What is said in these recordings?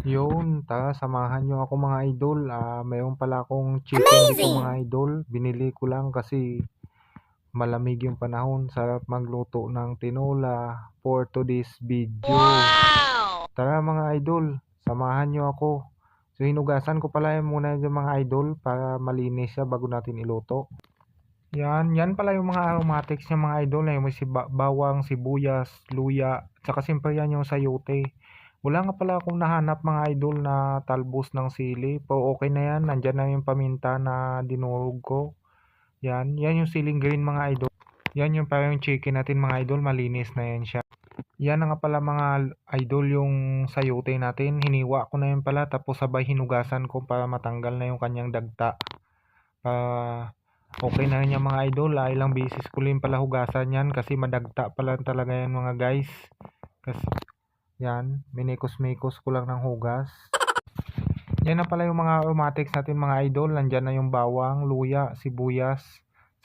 Yun, tara samahan niyo ako mga idol. Mayroon pala akong chicken dito mga idol. Binili ko lang kasi malamig yung panahon. Sarap magluto ng tinola for today's video. Tara mga idol, samahan niyo ako. So hinugasan ko pala yan muna yung mga idol para malinis siya bago natin iluto. Yan pala yung mga aromatics niya mga idol. May bawang, sibuyas, luya, tsaka siyempre yan yung sayote. Wala nga pala akong nahanap mga idol na talbos ng sili. Pero okay na yan. Nandyan na yung paminta na dinurog ko. Yan yung siling green mga idol. Yan yung parang chicken natin mga idol. Malinis na yan siya. Yan na nga pala mga idol yung sayote natin. Hiniwa ko na yun pala. Tapos sabay hinugasan ko para matanggal na yung kanyang dagta. Okay na rin yan mga idol. Ilang beses ko rin pala hugasan yan kasi madagta pala talaga yan mga guys. Kasi yan, minikos-mikos ko lang ng hugas. Yan na pala yung mga aromatics natin mga idol. Nandyan na yung bawang, luya, sibuyas.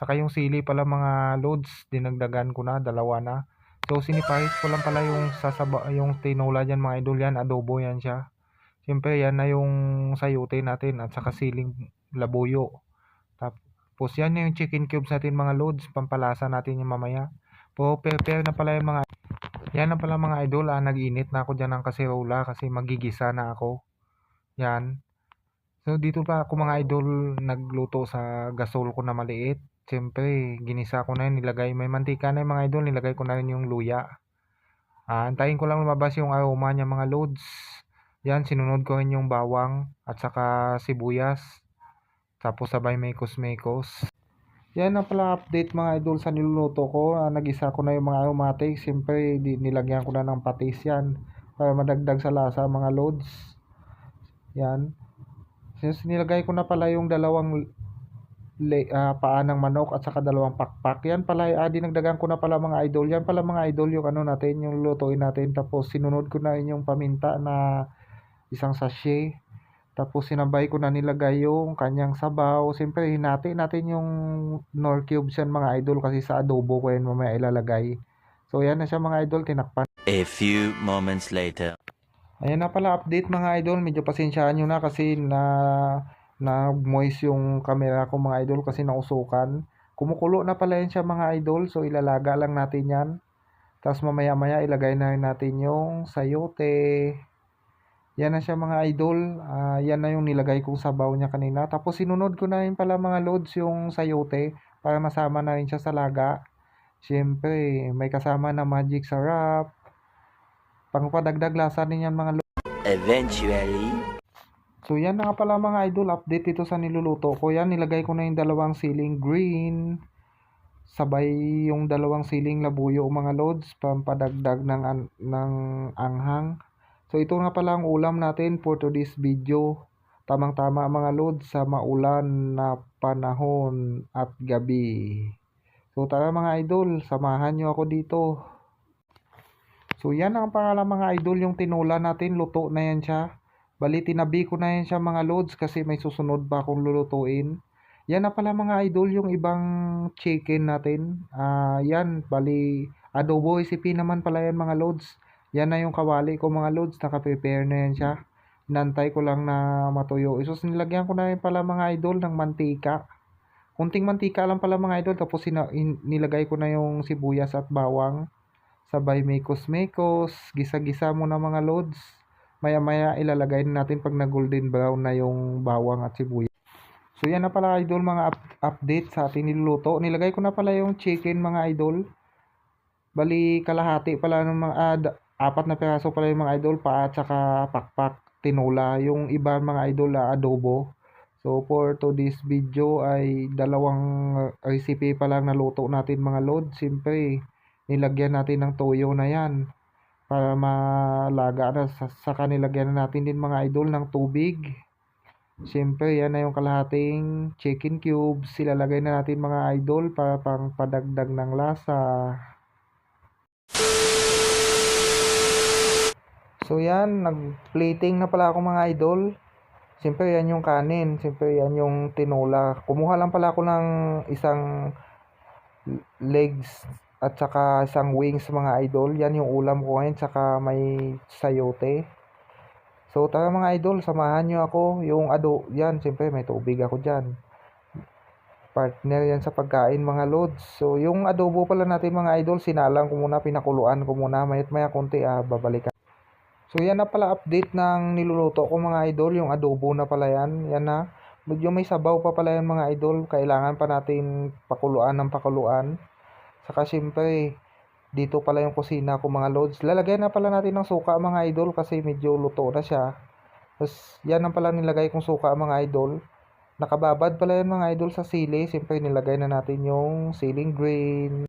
Saka yung sili pala mga loads. Dinagdagan ko na, dalawa na. So sinipahit ko lang pala yung tinola dyan mga idol. Yan, adobo yan siya. Siyempre yan na yung sayote natin at saka siling labuyo. Tapos yan na yung chicken cubes natin mga loads. Pampalasa natin yung mamaya. Prepare na pala yung mga yan na pala mga idol, nag-init na ako dyan ng kasirola kasi magigisa na ako. Yan. So dito pa ako mga idol nagluto sa gasol ko na maliit. Siyempre, ginisa ko na yun, may mantika na yung mga idol, nilagay ko na rin yung luya. Antayin ko lang lumabas yung aroma niya mga loads. Yan, sinunod ko rin yung bawang at saka sibuyas. Tapos sabay mekos-mekos. Yan na pala update mga idol sa niluluto ko. Nagisa ko na yung mga aromatics. Siyempre, nilagyan ko na ng patis yan para madagdag sa lasa mga loads. Yan. Since nilagay ko na pala yung dalawang paa ng manok at saka dalawang pakpak. Yan pala, dinagdagan ko na pala mga idol. Yan pala mga idol yung ano natin, yung lutuin natin. Tapos sinunod ko na yung paminta na isang sachet. Tapos sinabay ko na nilagay yung kanyang sabaw. Siyempre hinati natin yung nor cubes yan mga idol kasi sa adobo ko yan mamaya ilalagay. So yan na siya mga idol, tinakpan. A few moments later. Ayan na pala update mga idol. Medyo pasensyaan nyo na kasi na moist yung camera ko mga idol kasi nausukan. Kumukulo na pala yan siya mga idol. So ilalaga lang natin yan. Tapos mamaya maya ilagay na rin natin yung sayote. Yan na siya mga idol. Yan na yung nilagay kong sabaw niya kanina. Tapos sinunod ko na rin pala mga loads yung sayote para masama na rin siya sa laga. Siyempre, may kasama na magic sarap. Pangpadagdag lasa din yan mga loads. Eventually. So yan na nga pala mga idol. Update ito sa niluluto ko. Yan, nilagay ko na yung dalawang siling green. Sabay yung dalawang siling labuyo mga loads. Pampadagdag ng anghang. So ito nga pala ang ulam natin for today's video. Tamang-tama mga lods sa maulan na panahon at gabi. So tara mga idol, samahan nyo ako dito. So yan ang pangalan mga idol, yung tinola natin, luto na yan siya. Bali tinabi ko na yan siya mga lods kasi may susunod pa akong lulutuin. Yan na pala mga idol yung ibang chicken natin. Yan, bali adobo recipe naman pala yan mga lods. Yan na yung kawali ko mga loads. Naka-prepare na yan siya. Inantay ko lang na matuyo. Isos nilagyan ko na rin pala mga idol ng mantika. Kunting mantika lang pala mga idol. Tapos nilagay ko na yung sibuyas at bawang. Sabay mekos-mekos. Gisa-gisa muna mga loads. Maya-maya ilalagay na natin pag na golden brown na yung bawang at sibuyas. So yan na pala idol mga update sa ating niluluto. Nilagay ko na pala yung chicken mga idol. Bali kalahati pala ng mga apat na piraso pala yung mga idol, paa at saka pakpak tinola. Yung iba mga idol adobo. So for today's video ay dalawang recipe pa lang naluto natin mga load. Siyempre nilagyan natin ng toyo na yan para malaga na. Saka nilagyan na natin din mga idol ng tubig. Siyempre yan na yung kalahating chicken cubes. Ilalagay na natin mga idol para pang padagdag ng lasa. So yan, nag-plating na pala ako mga idol. Siyempre yan yung kanin, siyempre yan yung tinola. Kumuha lang pala ako ng isang legs at saka isang wings mga idol. Yan yung ulam ko ngayon, saka may sayote. So tara mga idol, samahan nyo ako. Yung yan, siyempre may tubig ako dyan. Partner yan sa pagkain mga lods. So yung adobo pala natin mga idol, sinalang ko muna, pinakuluan ko muna. Mayat maya konti, babalikan. So yan na pala update ng niluluto ko mga idol. Yung adobo na pala yan. Yan na. Medyo may sabaw pa pala yan mga idol. Kailangan pa natin pakuluan ng pakuluan. Saka siyempre, dito pala yung kusina ko mga lods. Lalagyan na pala natin ng suka mga idol kasi medyo luto na siya. Tapos yan ang pala nilagay kong suka mga idol. Nakababad pala yan mga idol sa sili. Siyempre nilagay na natin yung ceiling green.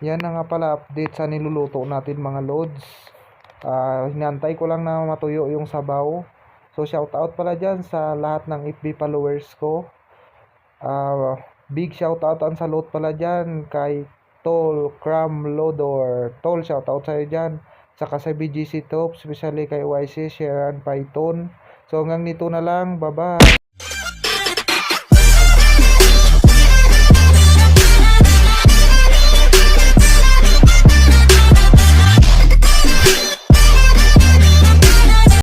Yan na nga pala update sa niluluto natin mga lods. Hinantay ko lang na matuyo yung sabaw. So shoutout pala dyan sa lahat ng FB followers ko. Big shoutout ang salute pala dyan kay Tol Cram Lodor. Tol, shoutout sa'yo dyan. Saka sa BGC Top, especially kay YC, Sharon Python. So hanggang nito na lang. Bye-bye.